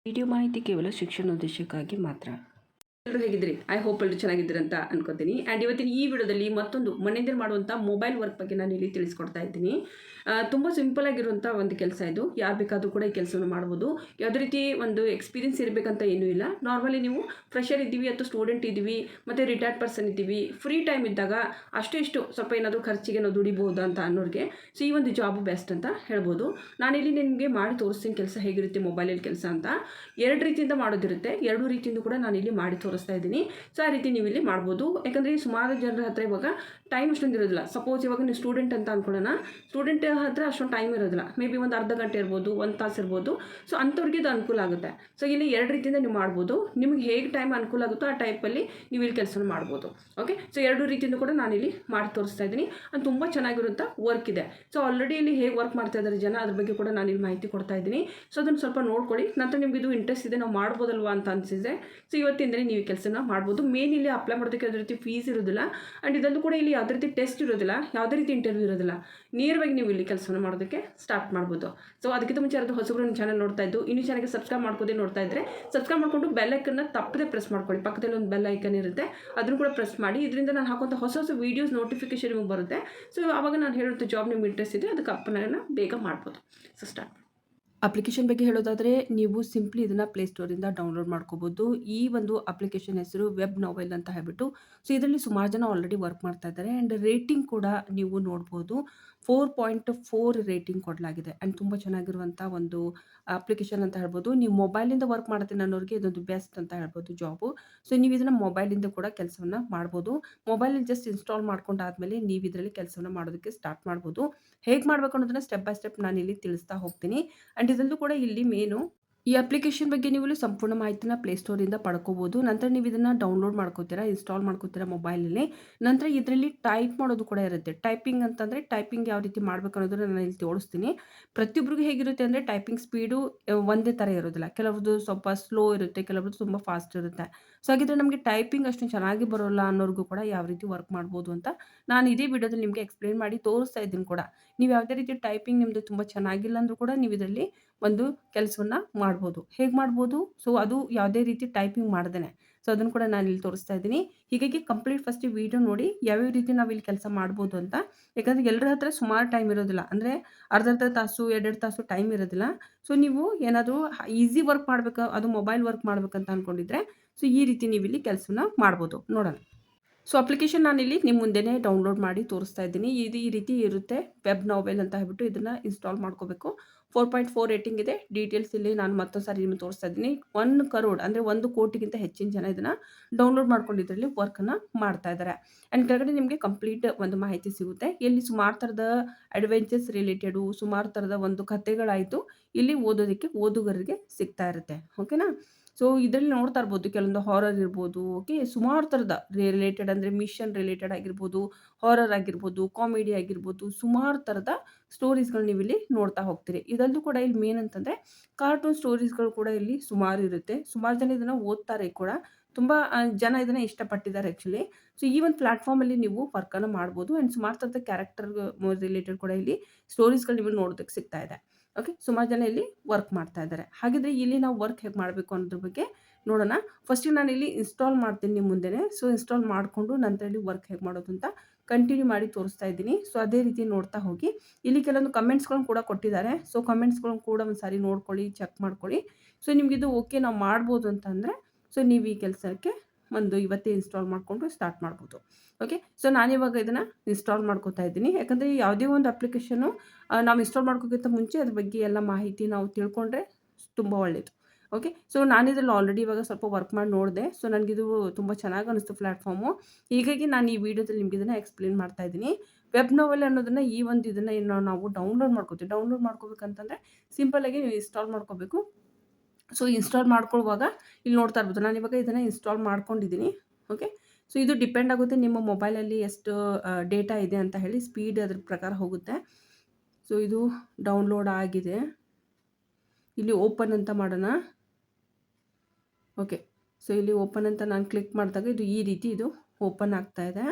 Video ಮಾಹಿತಿ ಕೇವಲ ಶಿಕ್ಷಣ ಉದ್ದೇಶಕ್ಕಾಗಿ ಮಾತ್ರ. ಎಲ್ಲರೂ ಹೇಗಿದ್ರಿ? ಐ ಹೋಪ್ ಎಲ್ಲರೂ ಚೆನ್ನಾಗಿದ್ದೀರಿ ಅಂತ ಅನ್ಕೋತೀನಿ. ಆ್ಯಂಡ್ ಇವತ್ತಿನ ಈ ವಿಡಿಯೋದಲ್ಲಿ ಮತ್ತೊಂದು ಮನೆಯಿಂದ ಮಾಡುವಂಥ ಮೊಬೈಲ್ ವರ್ಕ್ ಬಗ್ಗೆ ನಾನು ಇಲ್ಲಿ ತಿಳಿಸ್ಕೊಡ್ತಾ ಇದ್ದೀನಿ. ತುಂಬ ಸಿಂಪಲ್ ಆಗಿರುವಂಥ ಒಂದು ಕೆಲಸ ಇದು. ಯಾರು ಬೇಕಾದರೂ ಕೂಡ ಈ ಕೆಲಸವನ್ನು ಮಾಡ್ಬೋದು. ಯಾವುದೇ ರೀತಿ ಒಂದು ಎಕ್ಸ್ಪೀರಿಯನ್ಸ್ ಇರಬೇಕಂತ ಏನೂ ಇಲ್ಲ. ನಾರ್ಮಲಿ ನೀವು ಫ್ರೆಷರ್ ಇದ್ದೀವಿ ಅಥವಾ ಸ್ಟೂಡೆಂಟ್ ಇದ್ದೀವಿ ಮತ್ತು ರಿಟೈರ್ಡ್ ಪರ್ಸನ್ ಇದ್ದೀವಿ, ಫ್ರೀ ಟೈಮ್ ಇದ್ದಾಗ ಅಷ್ಟು ಇಷ್ಟು ಸ್ವಲ್ಪ ಏನಾದರೂ ಖರ್ಚಿಗೆ ನಾವು ದುಡಿಬೋದು ಅಂತ ಅನ್ನೋರಿಗೆ ಸೊ ಈ ಒಂದು ಜಾಬ್ ಬೆಸ್ಟ್ ಅಂತ ಹೇಳ್ಬೋದು. ನಾನಿಲ್ಲಿ ನಿಮಗೆ ಮಾಡಿ ತೋರಿಸ್ತೀನಿ ಕೆಲಸ ಹೇಗಿರುತ್ತೆ ಮೊಬೈಲಲ್ಲಿ ಕೆಲಸ ಅಂತ. ಎರಡು ರೀತಿಯಿಂದ ಮಾಡೋದಿರುತ್ತೆ. ಎರಡೂ ರೀತಿಯಿಂದ ಕೂಡ ನಾನಿಲ್ಲಿ ಮಾಡಿ ತೋರಿಸ್ತಾ ಇದ್ದೀನಿ. ಸೊ ಆ ರೀತಿ ನೀವು ಇಲ್ಲಿ ಮಾಡ್ಬೋದು. ಯಾಕಂದರೆ ಸುಮಾರು ಜನರ ಹತ್ರ ಇವಾಗ ಟೈಮ್ ಅಷ್ಟೊಂದು ಇರೋದಿಲ್ಲ. ಸಪೋಸ್ ಇವಾಗ ನೀವು ಸ್ಟೂಡೆಂಟ್ ಅಂತ ಅಂದ್ಕೊಳ್ಳೋಣ, ಸ್ಟೂಡೆಂಟ್ ಹತ್ರ ಅಷ್ಟೊಂದು ಟೈಮ್ ಇರೋದಿಲ್ಲ. ಮೇ ಬಿ ಒಂದು ಅರ್ಧ ಗಂಟೆ ಇರ್ಬೋದು, ಒಂದು ತಾಸು ಇರ್ಬೋದು. ಸೊ ಅಂಥವ್ರಿಗೆ ಇದು ಅನುಕೂಲ ಆಗುತ್ತೆ. ಸೊ ಇಲ್ಲಿ ಎರಡು ರೀತಿಯಿಂದ ನೀವು ಮಾಡ್ಬೋದು. ನಿಮಗೆ ಹೇಗೆ ಟೈಮ್ ಅನುಕೂಲ ಆಗುತ್ತೋ ಆ ಟೈಪಲ್ಲಿ ನೀವು ಇಲ್ಲಿ ಕೆಲಸ ಮಾಡ್ಬೋದು. ಓಕೆ, ಸೊ ಎರಡು ರೀತಿಯಿಂದ ಕೂಡ ನಾನಿಲ್ಲಿ ಮಾಡಿ ತೋರಿಸ್ತಾ ಇದ್ದೀನಿ. ಅದು ತುಂಬ ಚೆನ್ನಾಗಿರುವಂಥ ವರ್ಕ್ ಇದೆ. ಸೊ ಆಲ್ರೆಡಿ ಇಲ್ಲಿ ಹೇಗೆ ವರ್ಕ್ ಮಾಡ್ತಾ ಇದ್ದಾರೆ ಜನ, ಅದ್ರ ಬಗ್ಗೆ ಕೂಡ ನಾನಿಲ್ಲಿ ಮಾಹಿತಿ ಕೊಡ್ತಾ ಇದ್ದೀನಿ. ಸೊ ಅದನ್ನು ಸ್ವಲ್ಪ ನೋಡ್ಕೊಳ್ಳಿ. ನಂತರ ನಿಮಗೆ ಇದು ಇಂಟ್ರೆಸ್ಟ್ ಇದೆ, ನಾವು ಮಾಡ್ಬೋದಲ್ವಾ ಅಂತ ಅನಿಸಿದೆ. ಸೊ ಇವತ್ತಿಂದಲೇ ನೀವು ಕೆಲಸನ ಮಾಡ್ಬೋದು. ಮೇನ್ ಇಲ್ಲಿ ಅಪ್ಲೈ ಮಾಡೋದಕ್ಕೆ ಯಾವುದೇ ರೀತಿ ಫೀಸ್ ಇರೋದಿಲ್ಲ. ಆ್ಯಂಡ್ ಇದಲ್ಲೂ ಕೂಡ ಇಲ್ಲಿ ಯಾವುದೇ ರೀತಿ ಟೆಸ್ಟ್ ಇರೋದಿಲ್ಲ, ಯಾವುದೇ ರೀತಿ ಇಂಟರ್ವ್ಯೂ ಇರೋದಿಲ್ಲ. ನೇರವಾಗಿ ನೀವು ಇಲ್ಲಿ ಕೆಲಸವನ್ನು ಮಾಡೋದಕ್ಕೆ ಸ್ಟಾರ್ಟ್ ಮಾಡ್ಬೋದು. ಸೊ ಅದಕ್ಕಿಂತ ಮುಂಚೆ ಯಾರಾದರೂ ಹೊಸಬ್ರು ನಿಮ್ಮ ಚಾನಲ್ ನೋಡ್ತಾ ಇದ್ದು ಇನ್ನೂ ಚಾನಲ್ಗೆ ಸಬ್ಸ್ಕ್ರೈಬ್ ಮಾಡ್ಕೋದೇ ನೋಡ್ತಾ ಇದ್ದರೆ ಸಬ್ಸ್ಕ್ರೈಬ್ ಮಾಡಿಕೊಂಡು ಬೆಲ್ ಐಕನ್ನ ತಪ್ಪದೆ ಪ್ರೆಸ್ ಮಾಡ್ಕೊಳ್ಳಿ. ಪಕ್ಕದಲ್ಲಿ ಒಂದು ಬೆಲ್ ಐಕನ್ ಇರುತ್ತೆ, ಅದನ್ನು ಕೂಡ ಪ್ರೆಸ್ ಮಾಡಿ. ಇದರಿಂದ ನಾನು ಹಾಕುವಂಥ ಹೊಸ ಹೊಸ ವೀಡಿಯೋಸ್ ನೋಟಿಫಿಕೇಶನ್ ನಿಮಗೆ ಬರುತ್ತೆ. ಸೊ ಆವಾಗ ನಾನು ಹೇಳುವಂಥ ಜಾಬ್ ನಿಮ್ಗೆ ಇಂಟ್ರೆಸ್ಟ್ ಇದೆ, ಅದಕ್ಕೆ ಅಪ್ಪನ ಬೇಗ ಮಾಡ್ಬೋದು. So start. ಅಪ್ಲಿಕೇಶನ್ ಬಗ್ಗೆ ಹೇಳೋದಾದರೆ ನೀವು ಸಿಂಪ್ಲಿ ಇದನ್ನು ಪ್ಲೇಸ್ಟೋರಿಂದ ಡೌನ್ಲೋಡ್ ಮಾಡ್ಕೋಬೋದು. ಈ ಒಂದು ಅಪ್ಲಿಕೇಶನ್ ಹೆಸರು ವೆಬ್ ನೋವೆಲ್ ಅಂತ ಹೇಳ್ಬಿಟ್ಟು. ಸೊ ಇದರಲ್ಲಿ ಸುಮಾರು ಜನ ಆಲ್ರೆಡಿ ವರ್ಕ್ ಮಾಡ್ತಾ ಇದ್ದಾರೆ. ಆ್ಯಂಡ್ ರೇಟಿಂಗ್ ಕೂಡ ನೀವು ನೋಡ್ಬೋದು. 4.4 ರೇಟಿಂಗ್ ಕೊಡಲಾಗಿದೆ. ಆ್ಯಂಡ್ ತುಂಬ ಚೆನ್ನಾಗಿರುವಂಥ ಒಂದು ಅಪ್ಲಿಕೇಶನ್ ಅಂತ ಹೇಳ್ಬೋದು. ನೀವು ಮೊಬೈಲಿಂದ ವರ್ಕ್ ಮಾಡ್ತೀನಿ ಅನ್ನೋರಿಗೆ ಇದೊಂದು ಬೆಸ್ಟ್ ಅಂತ ಹೇಳ್ಬೋದು ಜಾಬು. ಸೊ ನೀವು ಇದನ್ನು ಮೊಬೈಲಿಂದ ಕೂಡ ಕೆಲಸವನ್ನು ಮಾಡ್ಬೋದು. ಮೊಬೈಲಲ್ಲಿ ಜಸ್ಟ್ ಇನ್ಸ್ಟಾಲ್ ಮಾಡ್ಕೊಂಡಾದ್ಮೇಲೆ ನೀವು ಇದರಲ್ಲಿ ಕೆಲಸವನ್ನು ಮಾಡೋದಕ್ಕೆ ಸ್ಟಾರ್ಟ್ ಮಾಡ್ಬೋದು. ಹೇಗೆ ಮಾಡಬೇಕು ಅನ್ನೋದನ್ನು ಸ್ಟೆಪ್ ಬೈ ಸ್ಟೆಪ್ ನಾನಿಲ್ಲಿ ತಿಳಿಸ್ತಾ ಹೋಗ್ತೀನಿ. ಆ್ಯಂಡ್ ಇದರಲ್ಲೂ ಕೂಡ ಇಲ್ಲಿ ಮೇನು ಈ ಅಪ್ಲಿಕೇಶನ್ ಬಗ್ಗೆ ನೀವು ಸಂಪೂರ್ಣ ಮಾಹಿತಿನ ಪ್ಲೇಸ್ಟೋರಿಂದ ಪಡ್ಕೋಬೋದು. ನಂತರ ನೀವು ಇದನ್ನು ಡೌನ್ಲೋಡ್ ಮಾಡ್ಕೋತೀರಾ, ಇನ್ಸ್ಟಾಲ್ ಮಾಡ್ಕೋತೀರಾ ಮೊಬೈಲಲ್ಲಿ. ನಂತರ ಇದರಲ್ಲಿ ಟೈಪ್ ಮಾಡೋದು ಕೂಡ ಇರುತ್ತೆ. ಟೈಪಿಂಗ್ ಅಂತಂದರೆ ಟೈಪಿಂಗ್ ಯಾವ ರೀತಿ ಮಾಡಬೇಕು ಅನ್ನೋದನ್ನು ನಾನು ಇಲ್ಲಿ ತೋರಿಸ್ತೀನಿ. ಪ್ರತಿಯೊಬ್ಬರಿಗೂ ಹೇಗಿರುತ್ತೆ ಅಂದರೆ ಟೈಪಿಂಗ್ ಸ್ಪೀಡು ಒಂದೇ ಥರ ಇರೋದಿಲ್ಲ. ಕೆಲವ್ರದ್ದು ಸ್ವಲ್ಪ ಸ್ಲೋ ಇರುತ್ತೆ, ಕೆಲವ್ರದ್ದು ತುಂಬ ಫಾಸ್ಟ್ ಇರುತ್ತೆ. ಸೊ ಹಾಗಿದ್ರೆ ನಮಗೆ ಟೈಪಿಂಗ್ ಅಷ್ಟು ಚೆನ್ನಾಗಿ ಬರೋಲ್ಲ ಅನ್ನೋರಿಗೂ ಕೂಡ ಯಾವ ರೀತಿ ವರ್ಕ್ ಮಾಡ್ಬೋದು ಅಂತ ನಾನು ಇದೇ ವಿಡಿಯೋದಲ್ಲಿ ನಿಮಗೆ ಎಕ್ಸ್ಪ್ಲೇನ್ ಮಾಡಿ ತೋರಿಸ್ತಾ ಇದ್ದೀನಿ ಕೂಡ. ನೀವು ಯಾವುದೇ ರೀತಿ ಟೈಪಿಂಗ್ ನಿಮ್ಮದು ತುಂಬ ಚೆನ್ನಾಗಿಲ್ಲ ಅಂದರೂ ಕೂಡ ನೀವು ಇದರಲ್ಲಿ ಒಂದು ಕೆಲಸವನ್ನು ಮಾಡ್ಬೋದು. ಹೇಗೆ ಮಾಡ್ಬೋದು? ಸೊ ಅದು ಯಾವುದೇ ರೀತಿ ಟೈಪಿಂಗ್ ಮಾಡ್ದೇನೆ. ಸೊ ಅದನ್ನು ಕೂಡ ನಾನು ಇಲ್ಲಿ ತೋರಿಸ್ತಾ ಇದ್ದೀನಿ. ಹೀಗಾಗಿ ಕಂಪ್ಲೀಟ್ ಫಸ್ಟ್ ಈ ವಿಡಿಯೋ ನೋಡಿ ಯಾವ್ಯಾವ ರೀತಿ ನಾವು ಇಲ್ಲಿ ಕೆಲಸ ಮಾಡ್ಬೋದು ಅಂತ. ಯಾಕಂದರೆ ಎಲ್ಲರ ಹತ್ರ ಸುಮಾರು ಟೈಮ್ ಇರೋದಿಲ್ಲ. ಅಂದರೆ ಅರ್ಧ ತಾಸು, 2 ತಾಸು ಟೈಮ್ ಇರೋದಿಲ್ಲ. ಸೊ ನೀವು ಏನಾದರೂ ಈಸಿ ವರ್ಕ್ ಮಾಡಬೇಕು, ಅದು ಮೊಬೈಲ್ ವರ್ಕ್ ಮಾಡ್ಬೇಕಂತ ಅಂದ್ಕೊಂಡಿದ್ರೆ ಸೊ ಈ ರೀತಿ ನೀವು ಇಲ್ಲಿ ಕೆಲಸನ ಮಾಡ್ಬೋದು. ನೋಡೋಣ. ಸೊ ಅಪ್ಲಿಕೇಶನ್ ನಾನಿಲ್ಲಿ ನಿಮ್ಮ ಮುಂದೆನೇ ಡೌನ್ಲೋಡ್ ಮಾಡಿ ತೋರಿಸ್ತಾ ಇದ್ದೀನಿ. ಇದು ಈ ರೀತಿ ಇರುತ್ತೆ. ವೆಬ್ ನೋವೆಲ್ ಅಂತ ಹೇಳ್ಬಿಟ್ಟು ಇದನ್ನು ಇನ್ಸ್ಟಾಲ್ ಮಾಡ್ಕೋಬೇಕು. 4.4 ರೇಟಿಂಗ್ ಇದೆ. ಡೀಟೇಲ್ಸ್ ಇಲ್ಲಿ ನಾನು ಮತ್ತೊಂದು ಸಾರಿ ನಿಮಗೆ ತೋರಿಸ್ತಾ ಇದ್ದೀನಿ. 1 ಕರೋಡ್ ಅಂದರೆ 1 ಕೋಟಿಗಿಂತ ಹೆಚ್ಚಿನ ಜನ ಇದನ್ನು ಡೌನ್ಲೋಡ್ ಮಾಡ್ಕೊಂಡು ಇದರಲ್ಲಿ ವರ್ಕನ್ನು ಮಾಡ್ತಾ ಇದ್ದಾರೆ. ಆ್ಯಂಡ್ ಕೆಳಗಡೆ ನಿಮಗೆ ಕಂಪ್ಲೀಟ್ ಒಂದು ಮಾಹಿತಿ ಸಿಗುತ್ತೆ. ಇಲ್ಲಿ ಸುಮಾರು ಥರದ ಅಡ್ವೆಂಚರ್ಸ್ ರಿಲೇಟೆಡು, ಸುಮಾರು ಥರದ ಒಂದು ಕಥೆಗಳಾಯಿತು ಇಲ್ಲಿ ಓದೋದಕ್ಕೆ ಓದುಗರಿಗೆ ಸಿಗ್ತಾ ಇರುತ್ತೆ. ಓಕೆನಾ. ಸೊ ಇದರಲ್ಲಿ ನೋಡ್ತಾ ಇರ್ಬೋದು ಕೆಲವೊಂದು ಹಾರರ್ ಇರ್ಬೋದು. ಓಕೆ, ಸುಮಾರು ಥರದ ರಿಲೇಟೆಡ್ ಅಂದರೆ ಮಿಷನ್ ರಿಲೇಟೆಡ್ ಆಗಿರ್ಬೋದು, ಹಾರರ್ ಆಗಿರ್ಬೋದು, ಕಾಮಿಡಿ ಆಗಿರ್ಬೋದು, ಸುಮಾರು ಥರದ ಸ್ಟೋರೀಸ್ಗಳು ನೀವು ಇಲ್ಲಿ ನೋಡ್ತಾ ಹೋಗ್ತೀರಿ. ಇದಲ್ಲೂ ಕೂಡ ಇಲ್ಲಿ ಮೇನ್ ಅಂತಂದರೆ ಕಾರ್ಟೂನ್ ಸ್ಟೋರೀಸ್ಗಳು ಕೂಡ ಇಲ್ಲಿ ಸುಮಾರು ಇರುತ್ತೆ. ಸುಮಾರು ಜನ ಇದನ್ನು ಓದ್ತಾರೆ ಕೂಡ. ತುಂಬ ಜನ ಇದನ್ನು ಇಷ್ಟಪಟ್ಟಿದ್ದಾರೆ ಆ್ಯಕ್ಚುಲಿ. ಸೊ ಈ ಒಂದು ಪ್ಲ್ಯಾಟ್ಫಾರ್ಮಲ್ಲಿ ನೀವು ವರ್ಕನ್ನು ಮಾಡ್ಬೋದು. ಆ್ಯಂಡ್ ಸುಮಾರು ಥರದ ಕ್ಯಾರೆಕ್ಟರ್ ರಿಲೇಟೆಡ್ ಕೂಡ ಇಲ್ಲಿ ಸ್ಟೋರೀಸ್ಗಳು ನಿಮಗೆ ನೋಡೋದಕ್ಕೆ ಸಿಗ್ತಾ ಇದೆ. ಓಕೆ, ಸುಮಾರು ಜನ ಇಲ್ಲಿ ವರ್ಕ್ ಮಾಡ್ತಾ ಇದ್ದಾರೆ. ಹಾಗಿದ್ರೆ ಇಲ್ಲಿ ನಾವು ವರ್ಕ್ ಹೇಗೆ ಮಾಡಬೇಕು ಅನ್ನೋದ್ರ ಬಗ್ಗೆ ನೋಡೋಣ. ಫಸ್ಟಿಗೆ ನಾನು ಇಲ್ಲಿ ಇನ್ಸ್ಟಾಲ್ ಮಾಡ್ತೀನಿ ನಿಮ್ಮ ಮುಂದೆನೇ. ಸೊ ಇನ್ಸ್ಟಾಲ್ ಮಾಡಿಕೊಂಡು ನಂತರ ಇಲ್ಲಿ ವರ್ಕ್ ಹೇಗೆ ಮಾಡೋದು ಅಂತ ಕಂಟಿನ್ಯೂ ಮಾಡಿ ತೋರಿಸ್ತಾ ಇದ್ದೀನಿ. ಸೊ ಅದೇ ರೀತಿ ನೋಡ್ತಾ ಹೋಗಿ. ಇಲ್ಲಿ ಕೆಲವೊಂದು ಕಮೆಂಟ್ಸ್ಗಳನ್ನು ಕೂಡ ಕೊಟ್ಟಿದ್ದಾರೆ. ಸೊ ಕಮೆಂಟ್ಸ್ಗಳನ್ನು ಕೂಡ ಒಂದು ಸಾರಿ ನೋಡ್ಕೊಳ್ಳಿ, ಚೆಕ್ ಮಾಡ್ಕೊಳ್ಳಿ. ಸೊ ನಿಮಗಿದು ಓಕೆ ನಾವು ಮಾಡ್ಬೋದು ಅಂತಂದರೆ ಸೊ ನೀವು ಈ ಕೆಲಸಕ್ಕೆ ಒಂದು ಇವತ್ತೇ ಇನ್ಸ್ಟಾಲ್ ಮಾಡಿಕೊಂಡು ಸ್ಟಾರ್ಟ್ ಮಾಡ್ಬೋದು. ಓಕೆ, ಸೊ ನಾನಿವಾಗ ಇದನ್ನು ಇನ್ಸ್ಟಾಲ್ ಮಾಡ್ಕೋತಾ ಇದ್ದೀನಿ. ಯಾಕಂದರೆ ಯಾವುದೇ ಒಂದು ಅಪ್ಲಿಕೇಶನ್ನು ನಾವು ಇನ್ಸ್ಟಾಲ್ ಮಾಡ್ಕೋಕ್ಕಿಂತ ಮುಂಚೆ ಅದ್ರ ಬಗ್ಗೆ ಎಲ್ಲ ಮಾಹಿತಿ ನಾವು ತಿಳ್ಕೊಂಡ್ರೆ ತುಂಬ ಒಳ್ಳೆಯದು. ಓಕೆ, ಸೊ ನಾನಿದ್ರಲ್ಲಿ ಆಲ್ರೆಡಿ ಇವಾಗ ಸ್ವಲ್ಪ ವರ್ಕ್ ಮಾಡಿ ನೋಡಿದೆ. ಸೊ ನನಗಿದು ತುಂಬ ಚೆನ್ನಾಗಿ ಅನ್ನಿಸ್ತು ಪ್ಲ್ಯಾಟ್ಫಾರ್ಮು. ಹೀಗಾಗಿ ನಾನು ಈ ವಿಡಿಯೋದಲ್ಲಿ ನಿಮಗೆ ಇದನ್ನು ಎಕ್ಸ್ಪ್ಲೇನ್ ಮಾಡ್ತಾ ಇದ್ದೀನಿ. ವೆಬ್ ನೋವೆಲ್ ಅನ್ನೋದನ್ನು ಈ ಒಂದು ಇದನ್ನು ನಾವು ಡೌನ್ಲೋಡ್ ಮಾಡ್ಕೋತೀವಿ. ಡೌನ್ಲೋಡ್ ಮಾಡ್ಕೋಬೇಕಂತಂದರೆ ಸಿಂಪಲ್ಲಾಗಿ ನೀವು ಇನ್ಸ್ಟಾಲ್ ಮಾಡ್ಕೋಬೇಕು. ಸೊ ಇನ್ಸ್ಟಾಲ್ ಮಾಡ್ಕೊಳ್ಳುವಾಗ ಇಲ್ಲಿ ನೋಡ್ತಾ ಇರ್ಬೋದು ನಾನು ಇವಾಗ ಇದನ್ನು ಇನ್ಸ್ಟಾಲ್ ಮಾಡ್ಕೊಂಡಿದ್ದೀನಿ. ಓಕೆ, ಸೊ ಇದು ಡಿಪೆಂಡ್ ಆಗುತ್ತೆ ನಿಮ್ಮ ಮೊಬೈಲಲ್ಲಿ ಎಷ್ಟು ಡೇಟಾ ಇದೆ ಅಂತ ಹೇಳಿ, ಸ್ಪೀಡ್ ಅದ್ರ ಪ್ರಕಾರ ಹೋಗುತ್ತೆ. ಸೊ ಇದು ಡೌನ್ಲೋಡ್ ಆಗಿದೆ. ಇಲ್ಲಿ ಓಪನ್ ಅಂತ ಮಾಡೋಣ. ಓಕೆ, ಸೊ ಇಲ್ಲಿ ಓಪನ್ ಅಂತ ನಾನು ಕ್ಲಿಕ್ ಮಾಡಿದಾಗ ಇದು ಈ ರೀತಿ ಇದು ಓಪನ್ ಆಗ್ತಾ ಇದೆ.